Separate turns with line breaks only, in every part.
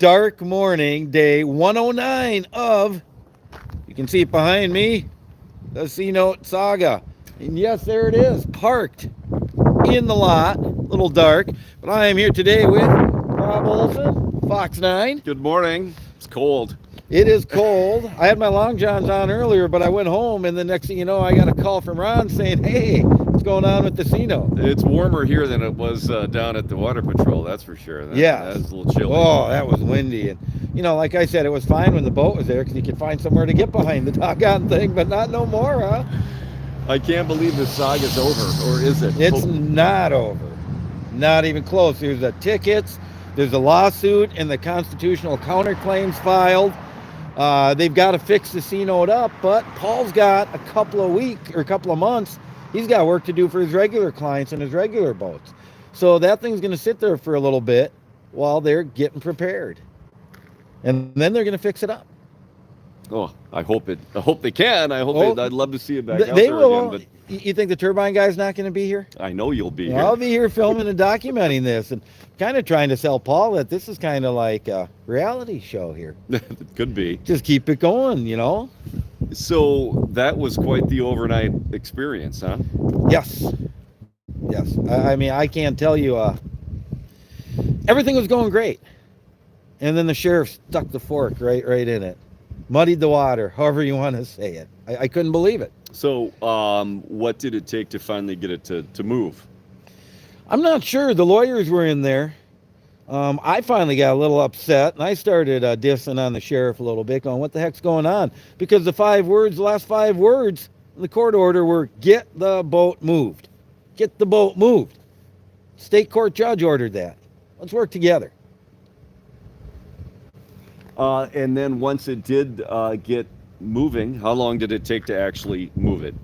dark morning, day 109 of, you can see it behind me, the Seanote saga. And yes, there it is, parked in the lot, a little dark, but I am here today with Rob Olson, Fox9.
Good morning. It's cold.
It is cold. I had my long johns on earlier, but I went home, and the next thing you know, I got a call from Ron saying, hey, what's going on with the Seanote?
It's warmer here than it was down at the Water Patrol, that's for sure.
Yeah.
That's a little chilly.
Oh, that was windy. And, like I said, it was fine when the boat was there because you could find somewhere to get behind the doggone thing, but not no more, huh?
I can't believe the saga's over, or is it?
It's not over. Not even close. There's the tickets, there's a lawsuit, and the constitutional counterclaims filed. They've got to fix the Seanote up, but Paul's got a couple of months. He's got work to do for his regular clients and his regular boats. So that thing's going to sit there for a little bit while they're getting prepared. And then they're going to fix it up.
Oh, I hope they can. I'd love to see it back out
they
there
will.
again. But
you think the turbine guy's not going to be here?
I know you'll be here.
I'll be here filming and documenting this and kind of trying to sell Paul that this is kind of like a reality show here.
It could be.
Just keep it going,
So that was quite the overnight experience, huh?
Yes. I mean, I can't tell you. Everything was going great, and then the sheriff stuck the fork right in it, muddied the water, however you want to say it. I couldn't believe it.
So, what did it take to finally get it to move?
I'm not sure. The lawyers were in there. I finally got a little upset, and I started dissing on the sheriff a little bit, going, what the heck's going on? Because the last five words in the court order were, get the boat moved. Get the boat moved. State court judge ordered that. Let's work together.
And then once it did get moving, how long did it take to actually move it?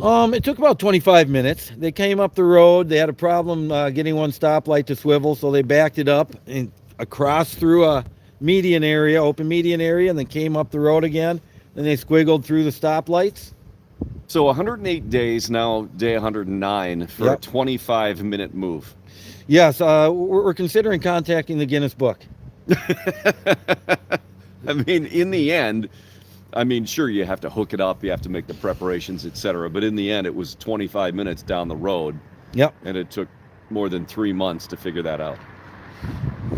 It took about 25 minutes. They came up the road. They had a problem getting one stoplight to swivel, so they backed it up and across through a median area, open median area, and then came up the road again. Then they squiggled through the stoplights.
So 108 days, now day 109 for a 25-minute move.
Yes, we're considering contacting the Guinness Book.
I mean, in the end, sure, you have to hook it up, you have to make the preparations, etc. But in the end, it was 25 minutes down the road.
Yep.
And it took more than 3 months to figure that out.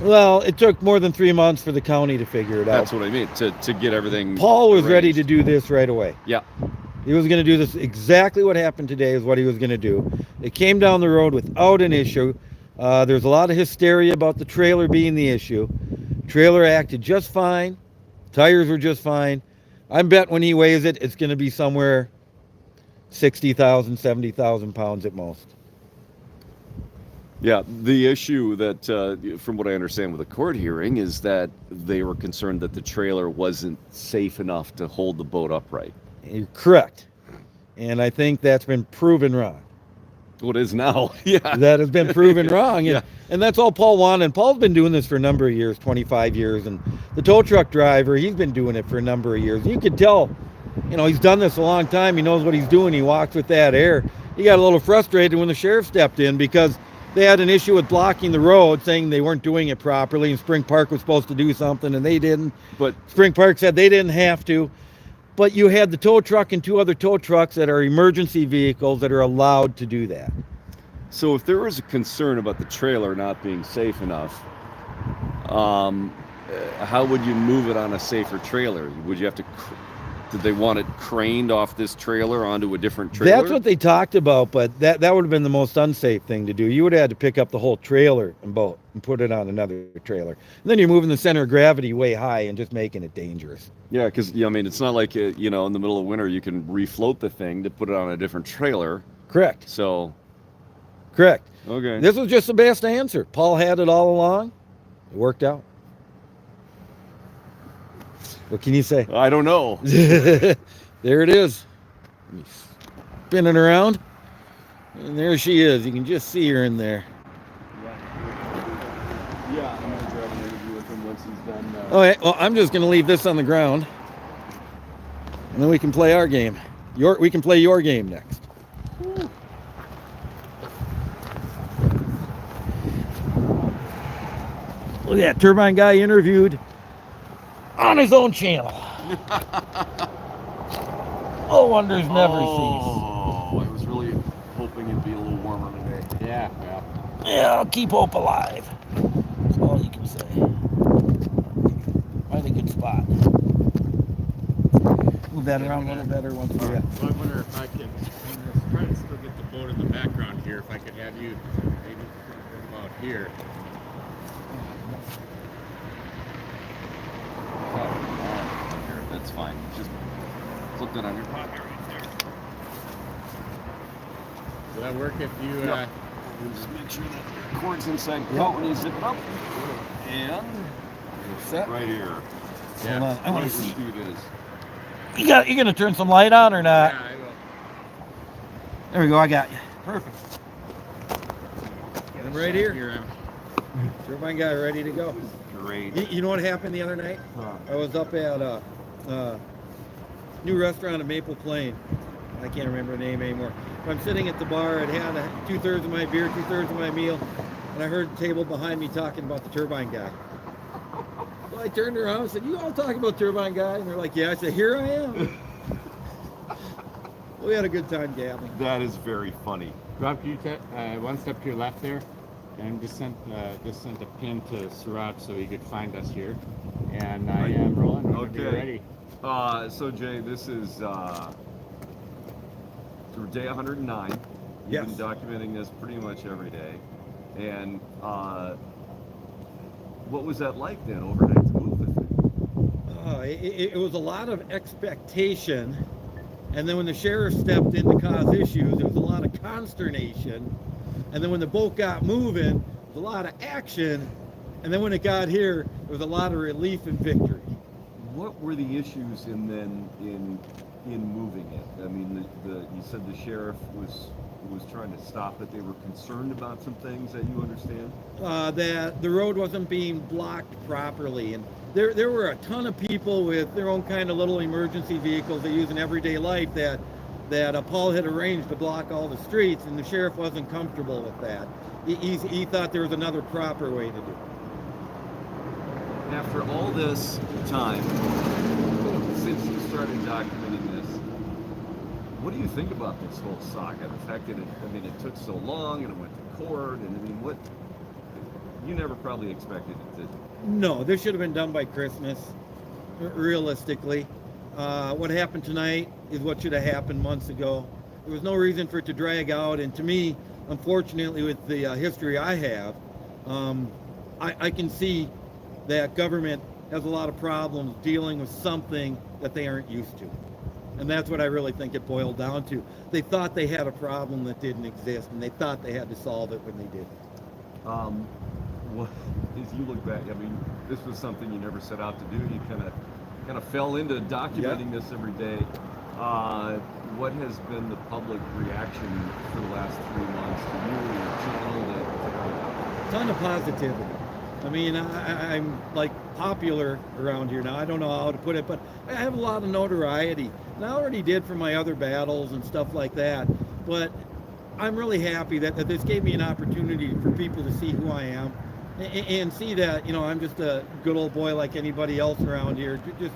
Well, it took more than 3 months for the county to figure it out.
That's what I mean, to get everything
Paul was
arranged.
ready to do this right away.
Yeah.
He was going to do this. Exactly what happened today is what he was going to do. It came down the road without an issue. There's a lot of hysteria about the trailer being the issue. Trailer acted just fine. Tires were just fine. I bet when he weighs it, it's going to be somewhere 60,000, 70,000 pounds at most.
Yeah, the issue that, from what I understand with the court hearing, is that they were concerned that the trailer wasn't safe enough to hold the boat upright.
You're correct. And I think that's been proven wrong.
What is now? Yeah.
That has been proven wrong.
Yeah.
And that's all Paul wanted. And Paul's been doing this for a number of years, 25 years. And the tow truck driver, he's been doing it for a number of years. You could tell, he's done this a long time. He knows what he's doing. He walks with that air. He got a little frustrated when the sheriff stepped in because they had an issue with blocking the road, saying they weren't doing it properly. And Spring Park was supposed to do something, and they didn't.
But
Spring Park said they didn't have to. But you had the tow truck and two other tow trucks that are emergency vehicles that are allowed to do that.
So if there was a concern about the trailer not being safe enough, how would you move it on a safer trailer? Would you have to, did they want it craned off this trailer onto a different trailer?
That's what they talked about, but that would have been the most unsafe thing to do. You would have had to pick up the whole trailer and boat and put it on another trailer. And then you're moving the center of gravity way high and just making it dangerous.
Yeah, because, it's not like, in the middle of winter, you can refloat the thing to put it on a different trailer.
Correct.
So...
Correct.
Okay.
This was just the best answer. Paul had it all along. It worked out. What can you say?
I don't know.
There it is. Spin it around. And there she is. You can just see her in there.
Yeah, I'm going to grab an interview with him once he's done.
Okay, well, I'm just going to leave this on the ground. And then we can play our game. We can play your game next. Look at that turbine guy interviewed on his own channel. Oh, wonders never cease.
Oh, I was really hoping it'd be a little warmer today.
Yeah, well.
Yeah, I'll keep hope alive. That's all you can say. Find a good spot. Move that around a little better once we
So I wonder if I can, I'm trying to still get the boat in the background here, if I could have you maybe come out here.
Here, that's fine. Just put that on your pocket right there.
Will that work if you,
Yep. Just make sure that your cord's inside coat when you zip it up. And
set.
right here.
yeah.
Hold on. I want
Right
to see.
where the chute is.
You gonna turn some light on or not?
Yeah, I will.
There we go. I got you. Perfect. Get him right here.
Here,
Turbine guy ready to go.
Great.
You know what happened the other night? I was up at a new restaurant in Maple Plain. I can't remember the name anymore. But I'm sitting at the bar. It had 2/3 of my beer, 2/3 of my meal, and I heard the table behind me talking about the turbine guy. So I turned around and said, "You all talking about turbine guy?" And they're like, "Yeah." I said, "Here I am." We had a good time gabbing.
That is very funny.
Rob, can you one step to your left there? And just sent a pin to Suraj so he could find us here. And I am rolling. Whenever you're ready.
So Jay, this is through day 109. You've
Yes.
been documenting this pretty much every day. And what was that like then overnight to move the thing?
It was a lot of expectation, and then when the sheriff stepped in to cause issues, there was a lot of consternation, and then when the boat got moving, there was a lot of action, and then when it got here, there was a lot of relief and victory.
What were the issues in moving it? I mean, you said the sheriff was trying to stop it. They were concerned about some things that you understand.
That the road wasn't being blocked properly, and there were a ton of people with their own kind of little emergency vehicles they use in everyday life that Paul had arranged to block all the streets, and the sheriff wasn't comfortable with that. He thought there was another proper way to do it.
After all this time, since you started documenting this, what do you think about this whole saga? The fact that it took so long and it went to court, and what you never probably expected it to.
No, this should have been done by Christmas, realistically. What happened tonight is what should have happened months ago. There was no reason for it to drag out, and to me, unfortunately, with the history I have, I can see that government has a lot of problems dealing with something that they aren't used to. And that's what I really think it boiled down to. They thought they had a problem that didn't exist, and they thought they had to solve it when they didn't.
What, as you look back, I mean, this was something you never set out to do. You kind of fell into documenting this every day. What has been the public reaction for the last 3 months to you and your channel?
Ton of positivity. I mean, I'm like popular around here now. I don't know how to put it, but I have a lot of notoriety. And I already did for my other battles and stuff like that. But I'm really happy that this gave me an opportunity for people to see who I am and see that, I'm just a good old boy like anybody else around here, just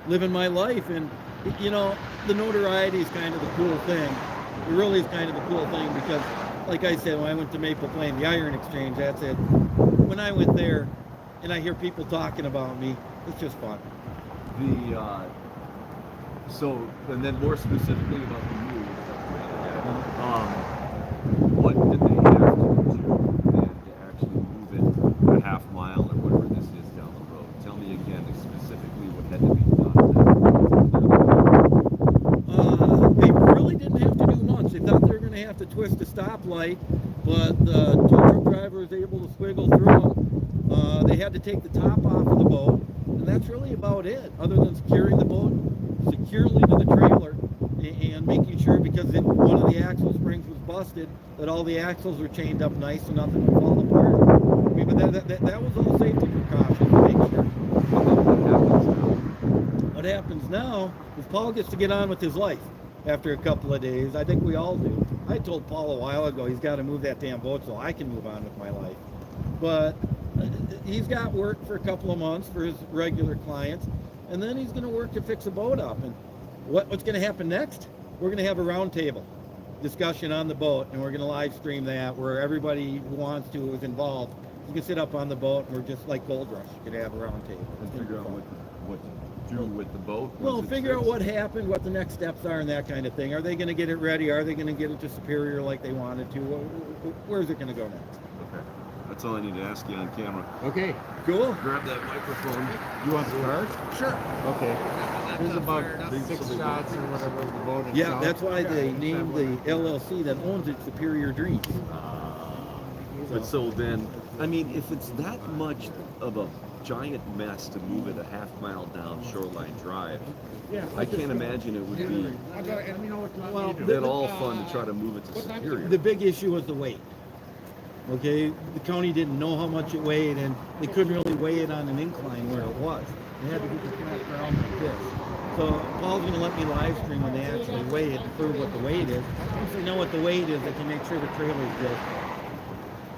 living my life. And, the notoriety is kind of the cool thing. It really is kind of the cool thing because, like I said, when I went to Maple Plain, the Iron Exchange, that's it. When I went there and I hear people talking about me, it's just fun.
And then more specifically about the move, what did they have to do to actually move it a half mile or whatever this is down the road? Tell me again specifically what had to be done.
They really didn't have to do much. They thought they were going to have to twist a stoplight, but the tow truck driver was able to squiggle through them. They had to take the top off of the boat, and that's really about it, other than securing the boat securely to the trailer and making sure, because one of the axle springs was busted, that all the axles were chained up nice so nothing would fall apart. I mean, but that was all safety precautions to make sure. What happens now is Paul gets to get on with his life after a couple of days. I think we all do. I told Paul a while ago he's got to move that damn boat so I can move on with my life. But, he's got work for a couple of months for his regular clients, and then he's going to work to fix a boat up. And what's going to happen next? We're going to have a roundtable discussion on the boat, and we're going to live stream that where everybody who wants to, who is involved, you can sit up on the boat, and we're just like Gold Rush. You could have a roundtable
And figure out what to do with the boat.
Well,
once it's
figure out
fixed.
what happened, what the next steps are, and that kind of thing. Are they going to get it ready? Are they going to get it to Superior like they wanted to? Where's it going to go next?
Okay. That's all I need to ask you on camera.
Okay.
Cool.
Grab that microphone.
You want the card?
Sure.
Okay. There's about
Big
6
silver
shots or whatever of the boat itself.
Yeah, that's why they named the LLC that owns it Superior Dreams.
But so then, I mean, if it's that much of a giant mess to move it a half-mile down Shoreline Drive,
Yeah.
I can't imagine it would be
Well,
that all fun to try to move it to Superior.
The big issue was the weight. Okay, the county didn't know how much it weighed, and they couldn't really weigh it on an incline where it was. They had to get the track around like this. So Paul's going to let me live stream when they actually weigh it to prove what the weight is. Once they know what the weight is, they can make sure the trailer's good.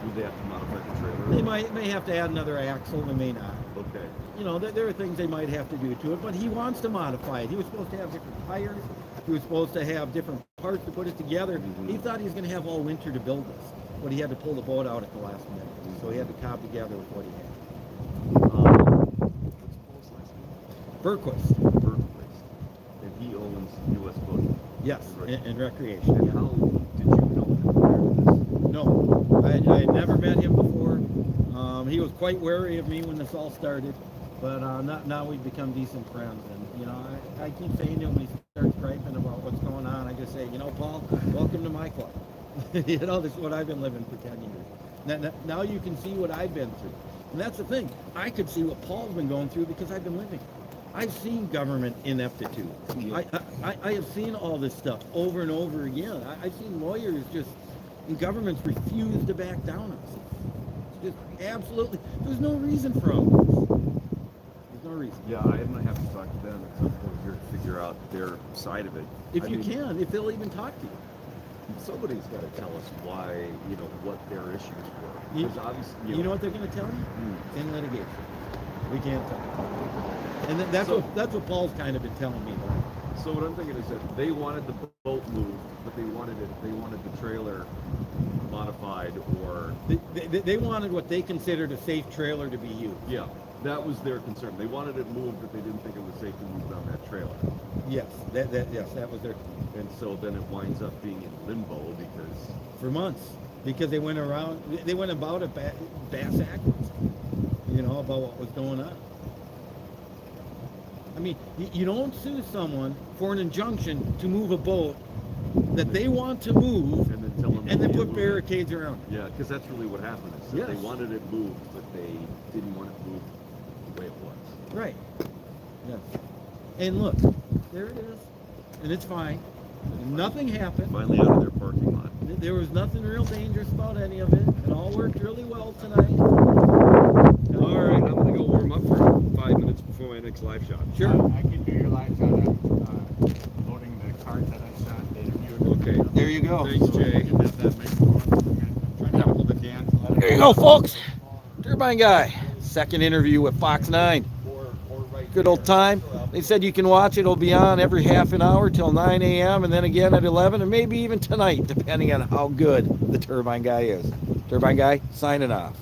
Would they have to modify the trailer?
They may have to add another axle, they may not.
Okay.
You know, there are things they might have to do to it, but he wants to modify it. He was supposed to have different tires. He was supposed to have different parts to put it together.
Mhm.
He thought he was going to have all winter to build this, but he had to pull the boat out at the last minute. So he had to cob together with what he had.
What's Paul's last name?
Berquist,
Bergquist. And he owns U.S. Boating.
yes,
Right.
and recreation.
And
Yeah.
how did you know him prior to this?
No, I had never met him before. He was quite wary of me when this all started, but now we've become decent friends. And you know, I keep saying to him when he starts griping about what's going on, I just say, you know, Paul, welcome to my club. You know, this is what I've been living for 10 years. Now you can see what I've been through, and that's the thing. I could see what Paul's been going through because I've been living. I've seen government ineptitude.
Yeah.
I have seen all this stuff over and over again. I've seen lawyers just, and governments refuse to back down on stuff. Just absolutely, there's no reason for all this. There's no reason.
Yeah, I'm gonna have to talk to them at some point here to figure out their side of it.
If
I
you
mean,
can, if they'll even talk to you.
somebody's got to tell us why, you know, what their issues were.
You,
Because obviously,
you know what they're going to tell you?
Hmm.
In litigation. We can't tell you. And that's what Paul's kind of been telling me.
So what I'm thinking is that they wanted the boat moved, but they wanted the trailer modified or
They wanted what they considered a safe trailer to be used.
yeah, that was their concern. They wanted it moved, but they didn't think it was safe to move it on that trailer.
Yes, that was their,
And so then it winds up being in limbo because
for months, because they went about it bass backwards, you know, about what was going on. I mean, you don't sue someone for an injunction to move a boat that they want to move
and then tell them
and then
they
put
move it.
barricades around it.
Yeah, because that's really what happened. Is that
Yes.
they wanted it moved, but they didn't want it moved the way it was.
Right. Yes. And look, there it is. And it's fine. Nothing happened.
Finally out of their parking lot.
There was nothing real dangerous about any of it. It all worked really well tonight.
All right, I'm gonna go warm up for 5 minutes before my next live shot.
Sure.
I can do your live shot. I'm loading the card that I shot. The interview.
Okay.
There you go.
Thanks, Jay.
You can have that microphone. I'm trying to have a little bit dance.
There you go, folks. Turbine Guy. Second interview with Fox9. Good old time. They said you can watch it. It'll be on every half an hour till 9 a.m. and then again at 11 and maybe even tonight, depending on how good the Turbine Guy is. Turbine Guy, signing off.